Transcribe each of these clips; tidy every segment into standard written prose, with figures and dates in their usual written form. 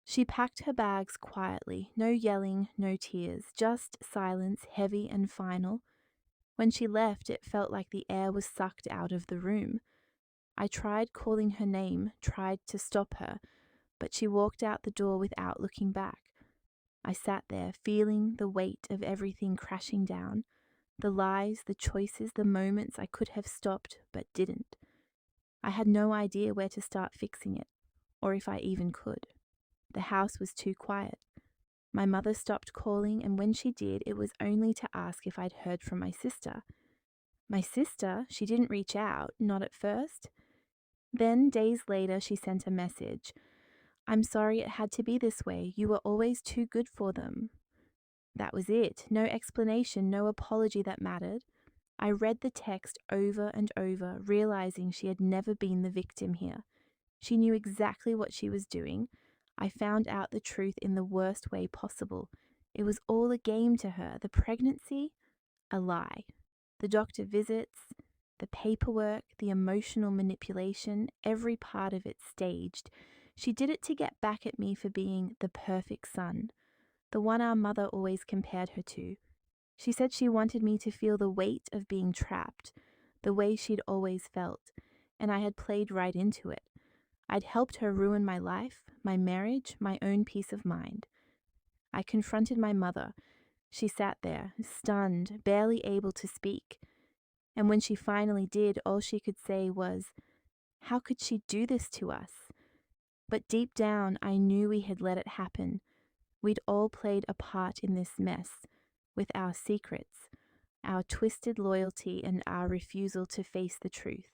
She packed her bags quietly, no yelling, no tears, just silence, heavy and final. When she left, it felt like the air was sucked out of the room. I tried calling her name, tried to stop her, but she walked out the door without looking back. I sat there, feeling the weight of everything crashing down, the lies, the choices, the moments I could have stopped but didn't. I had no idea where to start fixing it, or if I even could. The house was too quiet. My mother stopped calling, and when she did, it was only to ask if I'd heard from my sister. My sister? She didn't reach out, not at first. Then, days later, she sent a message. "I'm sorry it had to be this way. You were always too good for them." That was it. No explanation, no apology that mattered. I read the text over and over, realizing she had never been the victim here. She knew exactly what she was doing. I found out the truth in the worst way possible. It was all a game to her. The pregnancy, a lie. The doctor visits, the paperwork, the emotional manipulation, every part of it staged. She did it to get back at me for being the perfect son, the one our mother always compared her to. She said she wanted me to feel the weight of being trapped, the way she'd always felt, and I had played right into it. I'd helped her ruin my life, my marriage, my own peace of mind. I confronted my mother. She sat there, stunned, barely able to speak. And when she finally did, all she could say was, "How could she do this to us?" But deep down, I knew we had let it happen. We'd all played a part in this mess, with our secrets, our twisted loyalty, and our refusal to face the truth.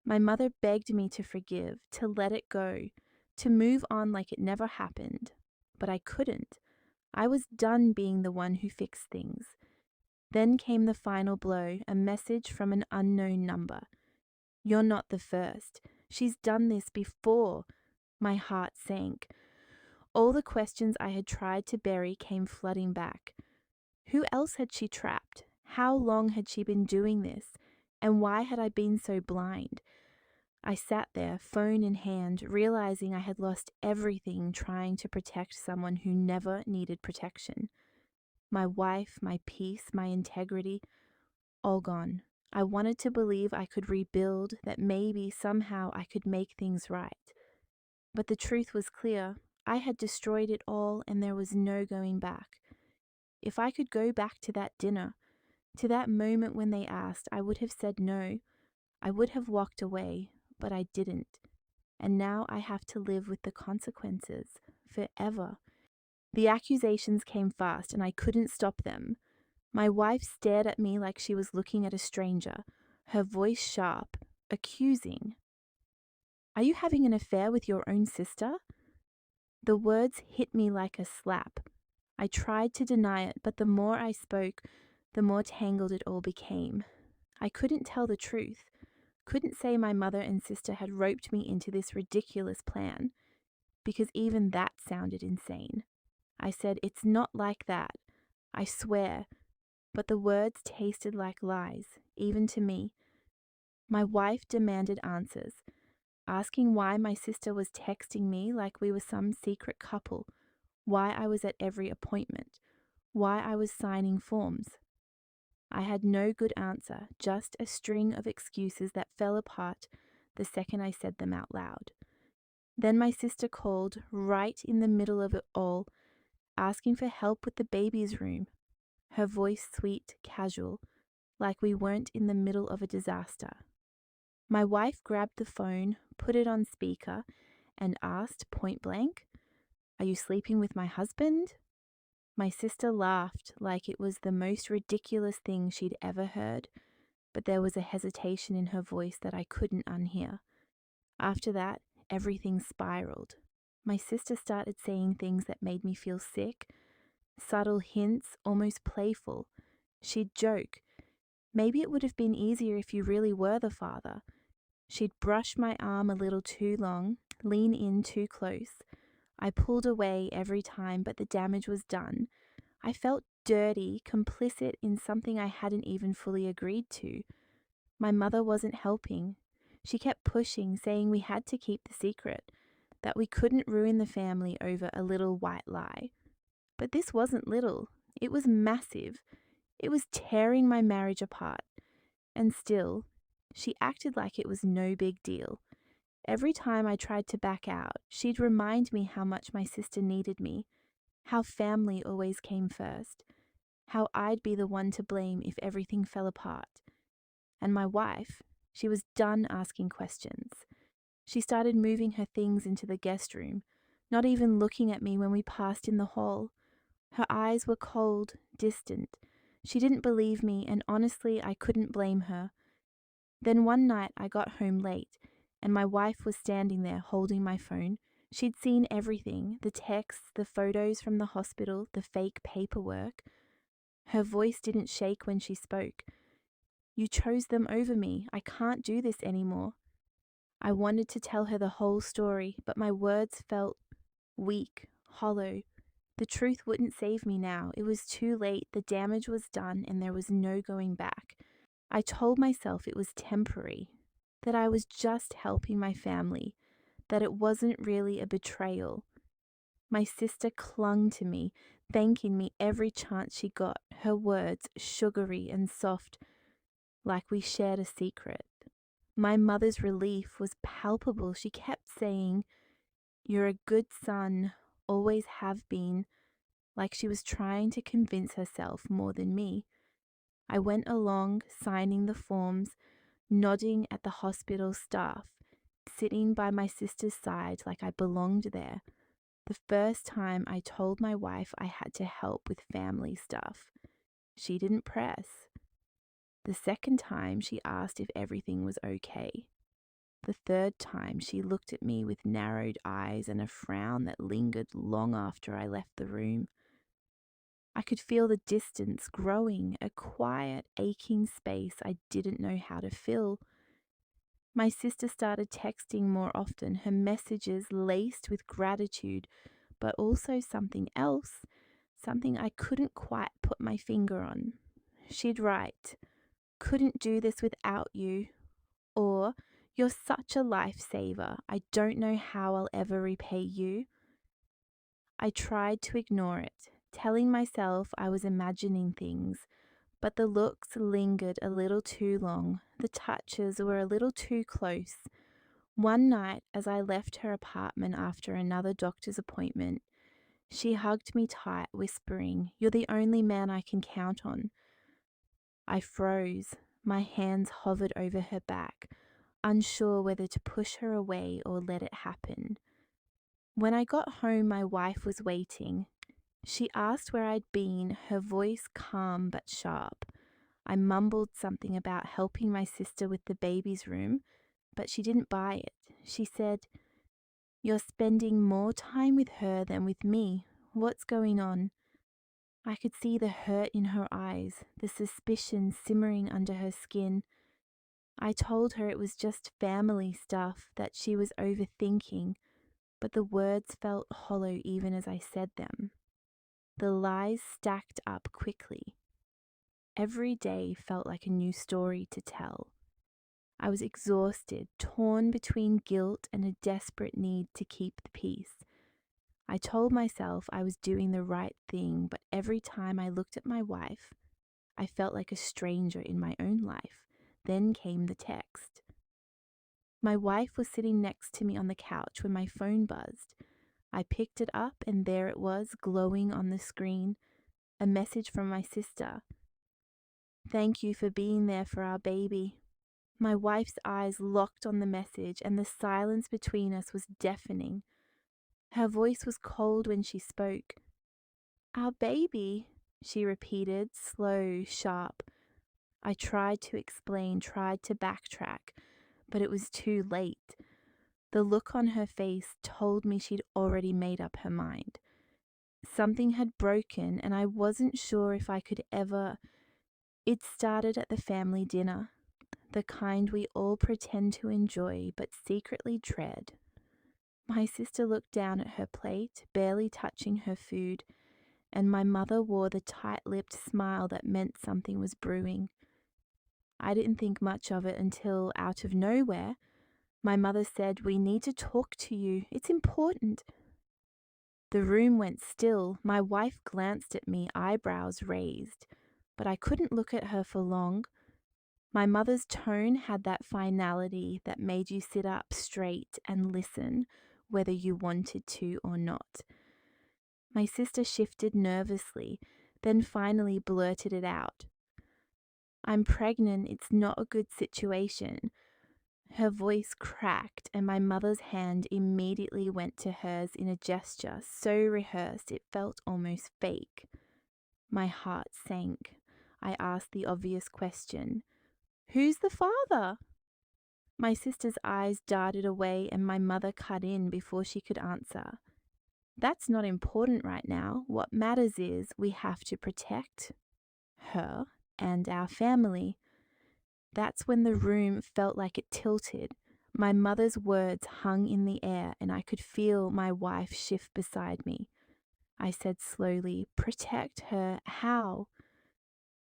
My mother begged me to forgive, to let it go, to move on like it never happened. But I couldn't. I was done being the one who fixed things. Then came the final blow, a message from an unknown number. "You're not the first. She's done this before." My heart sank. All the questions I had tried to bury came flooding back. Who else had she trapped? How long had she been doing this? And why had I been so blind? I sat there, phone in hand, realizing I had lost everything trying to protect someone who never needed protection. My wife, my peace, my integrity, all gone. I wanted to believe I could rebuild, that maybe somehow I could make things right. But the truth was clear. I had destroyed it all, and there was no going back. If I could go back to that dinner, to that moment when they asked, I would have said no. I would have walked away, but I didn't. And now I have to live with the consequences forever. The accusations came fast, and I couldn't stop them. My wife stared at me like she was looking at a stranger, her voice sharp, accusing. "Are you having an affair with your own sister?" The words hit me like a slap. I tried to deny it, but the more I spoke, the more tangled it all became. I couldn't tell the truth, couldn't say my mother and sister had roped me into this ridiculous plan, because even that sounded insane. I said, "It's not like that. I swear." But the words tasted like lies, even to me. My wife demanded answers, asking why my sister was texting me like we were some secret couple, why I was at every appointment, why I was signing forms. I had no good answer, just a string of excuses that fell apart the second I said them out loud. Then my sister called, right in the middle of it all, asking for help with the baby's room. Her voice sweet, casual, like we weren't in the middle of a disaster. My wife grabbed the phone, put it on speaker, and asked point blank, "Are you sleeping with my husband?" My sister laughed like it was the most ridiculous thing she'd ever heard, but there was a hesitation in her voice that I couldn't unhear. After that, everything spiraled. My sister started saying things that made me feel sick, subtle hints, almost playful. She'd joke, "Maybe it would have been easier if you really were the father." She'd brush my arm a little too long, lean in too close. I pulled away every time, but the damage was done. I felt dirty, complicit in something I hadn't even fully agreed to. My mother wasn't helping. She kept pushing, saying we had to keep the secret. that we couldn't ruin the family over a little white lie. But this wasn't little, it was massive. It was tearing my marriage apart. And still, she acted like it was no big deal. Every time I tried to back out, she'd remind me how much my sister needed me, how family always came first, how I'd be the one to blame if everything fell apart. And my wife, she was done asking questions. She started moving her things into the guest room, not even looking at me when we passed in the hall. Her eyes were cold, distant. She didn't believe me, and honestly, I couldn't blame her. Then one night I got home late, and my wife was standing there holding my phone. She'd seen everything, the texts, the photos from the hospital, the fake paperwork. Her voice didn't shake when she spoke. "You chose them over me. I can't do this anymore." I wanted to tell her the whole story, but my words felt weak, hollow. The truth wouldn't save me now. It was too late. The damage was done, and there was no going back. I told myself it was temporary, that I was just helping my family, that it wasn't really a betrayal. My sister clung to me, thanking me every chance she got, her words sugary and soft, like we shared a secret. My mother's relief was palpable. She kept saying, "You're a good son, always have been," like she was trying to convince herself more than me. I went along, signing the forms, nodding at the hospital staff, sitting by my sister's side like I belonged there. The first time I told my wife I had to help with family stuff, she didn't press. The second time she asked if everything was okay. The third time she looked at me with narrowed eyes and a frown that lingered long after I left the room. I could feel the distance growing, a quiet, aching space I didn't know how to fill. My sister started texting more often, her messages laced with gratitude, but also something else, something I couldn't quite put my finger on. She'd write, "Couldn't do this without you," or "You're such a lifesaver. I don't know how I'll ever repay you." I tried to ignore it, telling myself I was imagining things, but the looks lingered a little too long. The touches were a little too close. One night, as I left her apartment after another doctor's appointment, she hugged me tight, whispering, "You're the only man I can count on." I froze. My hands hovered over her back, unsure whether to push her away or let it happen. When I got home, my wife was waiting. She asked where I'd been, her voice calm but sharp. I mumbled something about helping my sister with the baby's room, but she didn't buy it. She said, "You're spending more time with her than with me. What's going on?" I could see the hurt in her eyes, the suspicion simmering under her skin. I told her it was just family stuff, that she was overthinking, but the words felt hollow even as I said them. The lies stacked up quickly. Every day felt like a new story to tell. I was exhausted, torn between guilt and a desperate need to keep the peace. I told myself I was doing the right thing, but every time I looked at my wife, I felt like a stranger in my own life. Then came the text. My wife was sitting next to me on the couch when my phone buzzed. I picked it up, and there it was, glowing on the screen. A message from my sister. "Thank you for being there for our baby." My wife's eyes locked on the message, and the silence between us was deafening. Her voice was cold when she spoke. "Our baby," she repeated, slow, sharp. I tried to explain, tried to backtrack, but it was too late. The look on her face told me she'd already made up her mind. Something had broken, and I wasn't sure if I could ever. It started at the family dinner, the kind we all pretend to enjoy but secretly dread. My sister looked down at her plate, barely touching her food, and my mother wore the tight-lipped smile that meant something was brewing. I didn't think much of it until, out of nowhere, My mother said, "We need to talk to you. It's important." The room went still. My wife glanced at me, eyebrows raised, but I couldn't look at her for long. My mother's tone had that finality that made you sit up straight and listen, whether you wanted to or not. My sister shifted nervously, then finally blurted it out. "I'm pregnant. It's not a good situation." Her voice cracked, and my mother's hand immediately went to hers in a gesture so rehearsed it felt almost fake. My heart sank. I asked the obvious question, "Who's the father?" My sister's eyes darted away, and my mother cut in before she could answer. "That's not important right now. What matters is we have to protect her and our family." That's when the room felt like it tilted. My mother's words hung in the air, and I could feel my wife shift beside me. I said slowly, "Protect her? How?"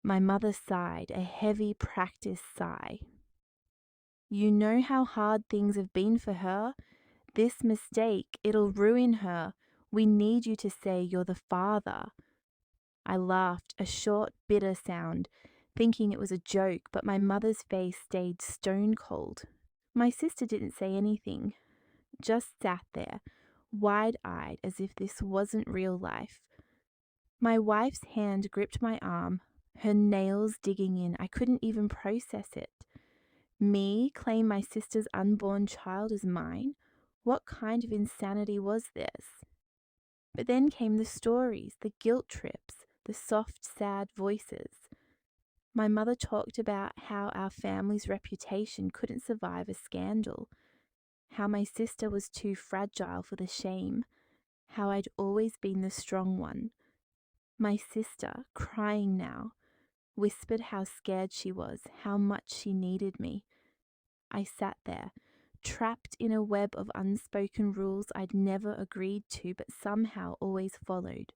My mother sighed, a heavy, practiced sigh. "You know how hard things have been for her? This mistake, it'll ruin her. We need you to say you're the father." I laughed, a short, bitter sound, thinking it was a joke, but my mother's face stayed stone cold. My sister didn't say anything, just sat there, wide-eyed as if this wasn't real life. My wife's hand gripped my arm, her nails digging in. I couldn't even process it. Me claim my sister's unborn child as mine? What kind of insanity was this? But then came the stories, the guilt trips, the soft, sad voices. My mother talked about how our family's reputation couldn't survive a scandal, how my sister was too fragile for the shame, how I'd always been the strong one. My sister, crying now, whispered how scared she was, how much she needed me. I sat there, trapped in a web of unspoken rules I'd never agreed to but somehow always followed.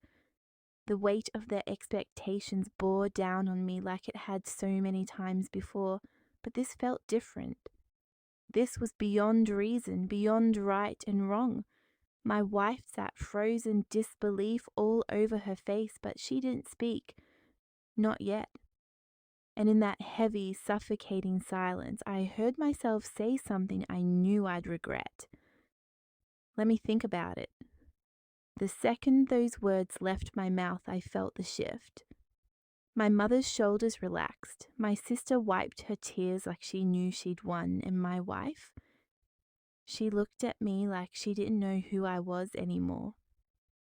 The weight of their expectations bore down on me like it had so many times before, but this felt different. This was beyond reason, beyond right and wrong. My wife sat frozen disbelief all over her face, but she didn't speak. Not yet. And in that heavy, suffocating silence, I heard myself say something I knew I'd regret. "Let me think about it." The second those words left my mouth, I felt the shift. My mother's shoulders relaxed. My sister wiped her tears like she knew she'd won, and my wife? She looked at me like she didn't know who I was anymore.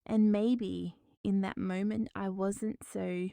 And maybe in that moment I wasn't so